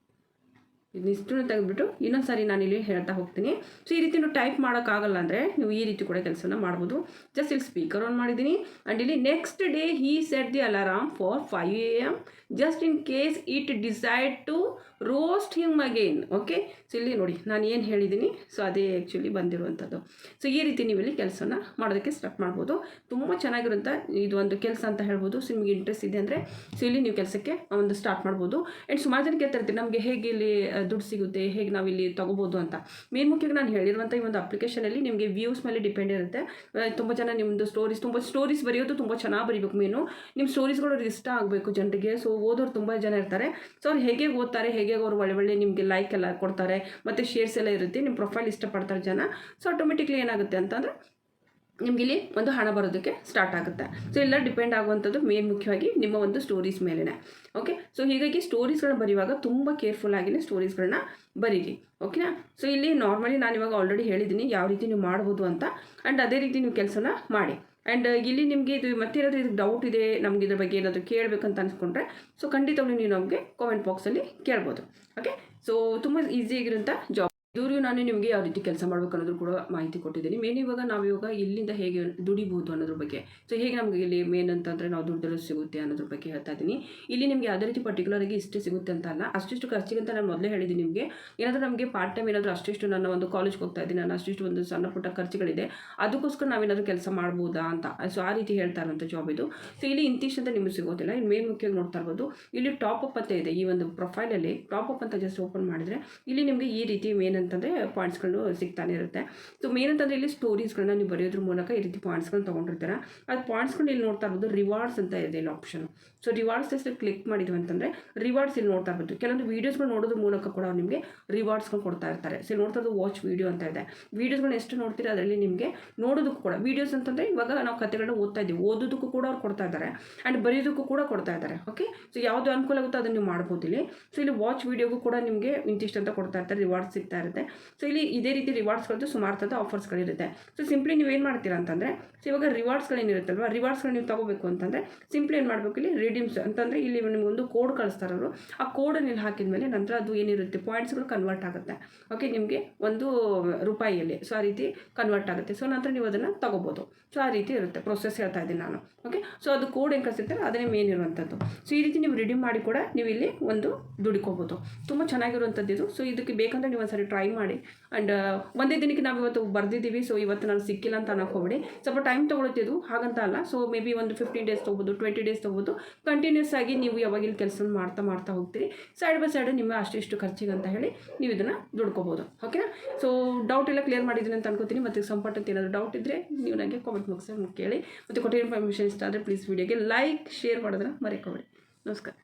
ಇದನ್ನಿಷ್ಟನ್ನು ತೆಗೆದುಬಿಟ್ಟು ಇನ್ನೊಂದು ಸಾರಿ ನಾನು ಇಲ್ಲಿ ಹೇಳ್ತಾ ಹೋಗ್ತೀನಿ. ಸೊ ಈ ರೀತಿ ನೀವು ಟೈಪ್ ಮಾಡೋಕ್ಕಾಗಲ್ಲ ಅಂದರೆ ನೀವು ಈ ರೀತಿ ಕೂಡ ಕೆಲಸನ ಮಾಡ್ಬೋದು. ಜಸ್ಟ್ ಇಲ್ಲಿ ಸ್ಪೀಕರ್ ಆನ್ ಮಾಡಿದ್ದೀನಿ ಆ್ಯಂಡ್ ಇಲ್ಲಿ next day he set the alarm for 5 AM just in case it decide to roast him again. Okay, so ಇಲ್ಲಿ ನೋಡಿ ನಾನು ಏನು ಹೇಳಿದ್ದೀನಿ, ಸೊ ಅದೇ ಆ್ಯಕ್ಚುಲಿ ಬಂದಿರುವಂಥದ್ದು. ಸೊ ಈ ರೀತಿ ನೀವು ಇಲ್ಲಿ ಕೆಲಸನ ಮಾಡೋದಕ್ಕೆ ಸ್ಟಾರ್ಟ್ ಮಾಡ್ಬೋದು. ತುಂಬ ಚೆನ್ನಾಗಿರೋಂಥ ಇದು ಒಂದು ಕೆಲಸ ಅಂತ ಹೇಳ್ಬೋದು. ಸೊ ನಿಮಗೆ ಇಂಟ್ರೆಸ್ಟ್ ಇದೆ ಅಂದರೆ ಸೊ ಇಲ್ಲಿ ನೀವು ಕೆಲಸಕ್ಕೆ ಒಂದು ಸ್ಟಾರ್ಟ್ ಮಾಡ್ಬೋದು. ಆ್ಯಂಡ್ ಸುಮಾರು ಜನ ಕೇಳ್ತಾ ಇರ್ತೀವಿ ನಮಗೆ ಹೇಗೆ ಇಲ್ಲಿ ದುಡ್ಡು ಸಿಗುತ್ತೆ, ಹೇಗೆ ನಾವು ಇಲ್ಲಿ ತೊಗೋಬೋದು ಅಂತ. ಮೇನ್ ಮುಖ್ಯವಾಗಿ ನಾನು ಹೇಳಿರುವಂಥ ಈ ಒಂದು ಅಪ್ಲಿಕೇಶನಲ್ಲಿ ನಿಮಗೆ ವ್ಯೂಸ್ ಮೇಲೆ ಡಿಪೆಂಡ್ ಇರುತ್ತೆ. ತುಂಬ ಜನ ನಿಮ್ಮದು ಸ್ಟೋರೀಸ್ ಬರೆಯೋದು ತುಂಬ ಚೆನ್ನಾಗಿ ಬರೀಬೇಕು. ಮೇನು ನಿಮ್ಮ ಸ್ಟೋರೀಸ್ಗಳು ಇಷ್ಟ ಆಗಬೇಕು ಜನರಿಗೆ. ಸೊ ಓದೋರು ತುಂಬ ಜನ ಇರ್ತಾರೆ. ಸೊ ಅವ್ರು ಹೇಗೆ ಓದ್ತಾರೆ, ಹೇಗೆ ಅವರು ಒಳ್ಳೆ ನಿಮಗೆ ಲೈಕ್ ಎಲ್ಲ ಕೊಡ್ತಾರೆ ಮತ್ತು ಶೇರ್ಸ್ ಎಲ್ಲ ಇರುತ್ತೆ, ನಿಮ್ಮ ಪ್ರೊಫೈಲ್ ಇಷ್ಟಪಡ್ತಾರೆ ಜನ. ಸೊ ಆಟೋಮೆಟಿಕ್ಲಿ ಏನಾಗುತ್ತೆ ಅಂತಂದರೆ ನಿಮ್ಗೆ ಇಲ್ಲಿ ಒಂದು ಹಣ ಬರೋದಕ್ಕೆ ಸ್ಟಾರ್ಟ್ ಆಗುತ್ತೆ. ಸೊ ಎಲ್ಲ ಡಿಪೆಂಡ್ ಆಗುವಂಥದ್ದು ಮೇನ್ ಮುಖ್ಯವಾಗಿ ನಿಮ್ಮ ಒಂದು ಸ್ಟೋರೀಸ್ ಮೇಲೇ. ಓಕೆ, ಸೊ ಹೀಗಾಗಿ ಸ್ಟೋರೀಸ್ಗಳನ್ನ ಬರೆಯುವಾಗ ತುಂಬ ಕೇರ್ಫುಲ್ಲಾಗಿಯೇ ಸ್ಟೋರೀಸ್ಗಳನ್ನ ಬರೀರಿ. ಓಕೆನಾ. ಸೊ ಇಲ್ಲಿ ನಾರ್ಮಲಿ ನಾನು ಇವಾಗ ಆಲ್ರೆಡಿ ಹೇಳಿದ್ದೀನಿ ಯಾವ ರೀತಿ ನೀವು ಮಾಡ್ಬೋದು ಅಂತ. ಆ್ಯಂಡ್ ಅದೇ ರೀತಿ ನೀವು ಕೆಲಸನ ಮಾಡಿ. ಆ್ಯಂಡ್ ಇಲ್ಲಿ ನಿಮಗೆ ಇದು ಮತ್ತೇನಾದರೂ ಇದಕ್ಕೆ ಡೌಟ್ ಇದೆ, ನಮ್ಗೆ ಇದ್ರ ಬಗ್ಗೆ ಏನಾದರೂ ಕೇಳಬೇಕಂತ ಅನ್ಸ್ಕೊಂಡ್ರೆ ಸೊ ಖಂಡಿತವಾಗ್ಲೂ ನೀವು ನಮಗೆ ಕಾಮೆಂಟ್ ಬಾಕ್ಸಲ್ಲಿ ಕೇಳ್ಬೋದು. ಓಕೆ, ಸೊ ತುಂಬ ಈಸಿಯಾಗಿರೋಂಥ ಜಾಬ್. ಇದುವರೆಗೂ ನಾನು ನಿಮಗೆ ಯಾವ ರೀತಿ ಕೆಲಸ ಮಾಡಬೇಕು ಅನ್ನೋದ್ರ ಕೂಡ ಮಾಹಿತಿ ಕೊಟ್ಟಿದ್ದೀನಿ. ಮೇನ್ ಇವಾಗ ಇಲ್ಲಿಂದ ಹೇಗೆ ದುಡಿಬೋದು ಅನ್ನೋದ್ರ ಬಗ್ಗೆ. ಸೊ ಹೇಗೆ ನಮಗೆ ಇಲ್ಲಿ ಮೇನ್ ಅಂತಂದರೆ ನಾವು ದುಡ್ಡು ಸಿಗುತ್ತೆ ಅನ್ನೋದ್ರ ಬಗ್ಗೆ ಹೇಳ್ತಾ ಇದ್ದೀನಿ. ಇಲ್ಲಿ ನಿಮಗೆ ಯಾವುದೇ ರೀತಿ ಪರ್ಟಿಕ್ಯುಲರಾಗಿ ಇಷ್ಟೇ ಸಿಗುತ್ತೆ ಅಂತ ಅಲ್ಲ, ಅಷ್ಟಿಷ್ಟು ಖರ್ಚಿಗಂತ ನಾನು ಮೊದಲೇ ಹೇಳಿದ್ದೀನಿ ನಿಮಗೆ. ಏನಾದರೂ ನಮಗೆ ಪಾರ್ಟ್ ಟೈಮ್ ಏನಾದರೂ ಅಷ್ಟಿಷ್ಟು ನನ್ನ ಒಂದು ಕಾಲೇಜ್ಗೆ ಹೋಗ್ತಾ ಇದ್ದೀನಿ, ನಾನು ಅಷ್ಟಿಷ್ಟು ಒಂದು ಸಣ್ಣ ಪುಟ್ಟ ಖರ್ಚುಗಳಿದೆ, ಅದಕ್ಕೋಸ್ಕರ ನಾವೇನಾದರೂ ಕೆಲಸ ಮಾಡ್ಬೋದಾ ಅಂತ. ಸೊ ಆ ರೀತಿ ಹೇಳ್ತಾ ಇರೋಂಥ ಜಾಬ್ ಇದು. ಸೊ ಇಲ್ಲಿ ಇಂತಿಷ್ಟು ಅಂತ ನಿಮಗೆ ಸಿಗೋದಿಲ್ಲ. ಇಲ್ಲಿ ಮೇನ್ ಮುಖ್ಯವಾಗಿ ನೋಡ್ತಾ ಇರ್ಬೋದು, ಇಲ್ಲಿ ಟಾಪ್ ಅಪ್ ಅಂತ ಇದೆ. ಈ ಒಂದು ಪ್ರೊಫೈಲಲ್ಲಿ ಟಾಪ್ ಅಪ್ ಅಂತ ಜಸ್ಟ್ ಓಪನ್ ಮಾಡಿದರೆ ಇಲ್ಲಿ ನಿಮಗೆ ಈ ರೀತಿ ಮೇನ್ ಅಂತಂದರೆ ಪಾಯಿಂಟ್ಸ್ಗಳು ಸಿಗ್ತಾನೆ ಇರುತ್ತೆ. ಸೊ ಮೇನ್ ಅಂತಂದರೆ ಇಲ್ಲಿ ಸ್ಟೋರೀಸ್ಗಳನ್ನ ನೀವು ಬರೆಯೋದ್ರ ಮೂಲಕ ಈ ರೀತಿ ಪಾಯಿಂಟ್ಸ್ಗಳನ್ನ ತೊಗೊಂಡಿರ್ತೀರ. ಅದು ಪಾಯಿಂಟ್ಸ್ಗಳು ಇಲ್ಲಿ ನೋಡ್ತಾ ಇರ್ಬೋದು, ರಿವಾರ್ಡ್ಸ್ ಅಂತ ಇದೆ ಇಲ್ಲಿ option. So rewards just click ಮಾಡಿದ್ವಿ ಅಂತಂದರೆ ರಿವಾರ್ಡ್ಸ್ ಇಲ್ಲಿ ನೋಡ್ತಾ ಇರ್ಬೋದು. ಕೆಲವೊಂದು ವೀಡಿಯೋಸ್ಗಳು ನೋಡೋದ್ರ ಮೂಲಕ ಕೂಡ ಅವ್ರು ನಿಮಗೆ ರಿವಾರ್ಡ್ಸ್ಗಳು ಕೊಡ್ತಾ ಇರ್ತಾರೆ. ಸೊ ನೋಡ್ತಾ ಇರೋದು ವಾಚ್ ವೀಡಿಯೋ ಅಂತ ಇದೆ. ವೀಡಿಯೋಸ್ಗಳನ್ನ ಎಷ್ಟು ನೋಡ್ತೀರಾ ಅದರಲ್ಲಿ ನಿಮಗೆ ನೋಡೋದಕ್ಕೂ ಕೂಡ, ವೀಡಿಯೋಸ್ ಅಂತಂದರೆ ಇವಾಗ ನಾವು ಕಥೆಗಳನ್ನ ಓದ್ತಾ ಇದ್ದೀವಿ, ಓದೋದಕ್ಕೂ ಕೂಡ ಅವ್ರು ಕೊಡ್ತಾ ಇದ್ದಾರೆ ಆ್ಯಂಡ್ ಬರೆಯೋದಕ್ಕೂ ಕೂಡ ಕೊಡ್ತಾ ಇದ್ದಾರೆ. ಓಕೆ, ಸೊ ಯಾವುದು ಅನುಕೂಲ ಆಗುತ್ತೋ ಅದನ್ನು ನೀವು ಮಾಡ್ಬೋದು ಇಲ್ಲಿ. ಸೊ ಇಲ್ಲಿ ವಾಚ್ ವೀಡಿಯೋಗೂ ಕೂಡ ನಿಮಗೆ ಇಂತಿಷ್ಟು ಅಂತ ಕೊಡ್ತಾ ಇರ್ತಾರೆ, ರಿವಾರ್ಡ್ಸ್ ಸಿಗ್ತಾ ಇರುತ್ತೆ. ಸೊ ಇಲ್ಲಿ ಇದೇ ರೀತಿ ರಿವಾರ್ಡ್ಸ್ಗಳದ್ದು ಸುಮಾರು ಥರದ ಆಫರ್ಸ್ಗಳಿರುತ್ತೆ. ಸೊ ಸಿಂಪ್ಲಿ ನೀವು ಏನು ಮಾಡ್ತೀರಾ ಅಂತಂದರೆ, ಸೊ ಇವಾಗ ರಿವಾರ್ಡ್ಸ್ಗಳೇನಿರುತ್ತಲ್ವ, ರಿವಾರ್ಡ್ಸ್ಗಳು ನೀವು ತೊಗೋಬೇಕು ಅಂತಂದರೆ ಸಿಂಪ್ಲಿ ಏನು ಮಾಡಬೇಕು, ಇಲ್ಲಿ ರಿಡೀಮ್ಸ್ ಅಂತಂದರೆ ಇಲ್ಲಿ ನಿಮಗೊಂದು ಕೋಡ್ ಕಳಿಸ್ತಾರೆ ಅವರು. ಆ ಕೋಡನ್ನು ಇಲ್ಲಿ ಹಾಕಿದ ಮೇಲೆ ನಂತರ ಅದು ಏನಿರುತ್ತೆ ಪಾಯಿಂಟ್ಸ್ಗಳು ಕನ್ವರ್ಟ್ ಆಗುತ್ತೆ. ಓಕೆ, ನಿಮಗೆ ಒಂದು ರೂಪಾಯಿಯಲ್ಲಿ ಸೊ ಆ ರೀತಿ ಕನ್ವರ್ಟ್ ಆಗುತ್ತೆ. ಸೊ ನಂತರ ನೀವು ಅದನ್ನು ತೊಗೋಬೋದು. ಸೊ ಆ ರೀತಿ ಇರುತ್ತೆ ಪ್ರೊಸೆಸ್ ಹೇಳ್ತಾ ಇದ್ದೀನಿ ನಾನು. ಓಕೆ, ಸೊ ಅದು ಕೋಡ್ ಹೆಂಗೆ ಕಳಿಸಿರ್ತಾರೆ ಅದನ್ನೇ ಮೇನ್ ಇರುವಂಥದ್ದು. ಸೊ ಈ ರೀತಿ ನೀವು ರಿಡೀಮ್ ಮಾಡಿ ಕೂಡ ನೀವು ಇಲ್ಲಿ ಒಂದು ದುಡ್ಕೋಬೋದು. ತುಂಬ ಚೆನ್ನಾಗಿರುವಂಥದ್ದು ಇದು. ಸೊ ಇದಕ್ಕೆ ಬೇಕಂದರೆ ನೀವು ಒಂದ್ಸರಿ ಟ್ರೈ ಮಾಡಿ. ಆ್ಯಂಡ್ ಒಂದೇ ದಿನಕ್ಕೆ ನಾವು ಇವತ್ತು ಬರೆದಿದ್ದೀವಿ, ಸೊ ಇವತ್ತು ನಾನು ಸಿಕ್ಕಿಲ್ಲ ಅಂತ ಅನ್ನೋಕೆ ಹೋಗ್ಬೇಡಿ. ಸ್ವಲ್ಪ ಟೈಮ್ ತೊಗೊಳುತ್ತಿದ್ದು ಹಾಗಂತ ಅಲ್ಲ. ಸೊ ಮೇ ಬಿ ಒಂದು 15 ಡೇಸ್ ತೊಗೋಬೋದು, 20 ಡೇಸ್ ತೊಗೋಬೋದು. ಕಂಟಿನ್ಯೂಸ್ ಆಗಿ ನೀವು ಯಾವಾಗಿಲ್ಲಿ ಕೆಲಸ ಮಾಡ್ತಾ ಹೋಗ್ತೀರಿ. ಸೈಡ್ ಬೈ ಸೈಡ್ ನಿಮ್ಮ ಅಷ್ಟಿಷ್ಟು ಖರ್ಚಿಗೆ ಅಂತ ಹೇಳಿ ನೀವು ಇದನ್ನು ದುಡ್ಕೋಬೋದು. ಓಕೆನಾ. ಸೊ ಡೌಟ್ ಎಲ್ಲ ಕ್ಲಿಯರ್ ಮಾಡಿದ್ದೀನಿ ಅಂತ ಅನ್ಕೋತೀನಿ. ಮತ್ತು ಸಂಪರ್ಕ ಏನಾದರೂ ಡೌಟ್ ಇದ್ದರೆ ನೀವು ನನಗೆ ಕಾಮೆಂಟ್ ಬಾಕ್ಸಲ್ಲಿ ಕೇಳಿ. ಮತ್ತು ಕೊಟ್ಟಿರೋ ಇನ್ಫಾರ್ಮೇಷನ್ ಇಷ್ಟ ಆದರೆ ಪ್ಲೀಸ್ ವಿಡಿಯೋಗೆ ಲೈಕ್ ಶೇರ್ ಮಾಡೋದನ್ನು ಮರೆಯಬೇಡಿ. ನಮಸ್ಕಾರ.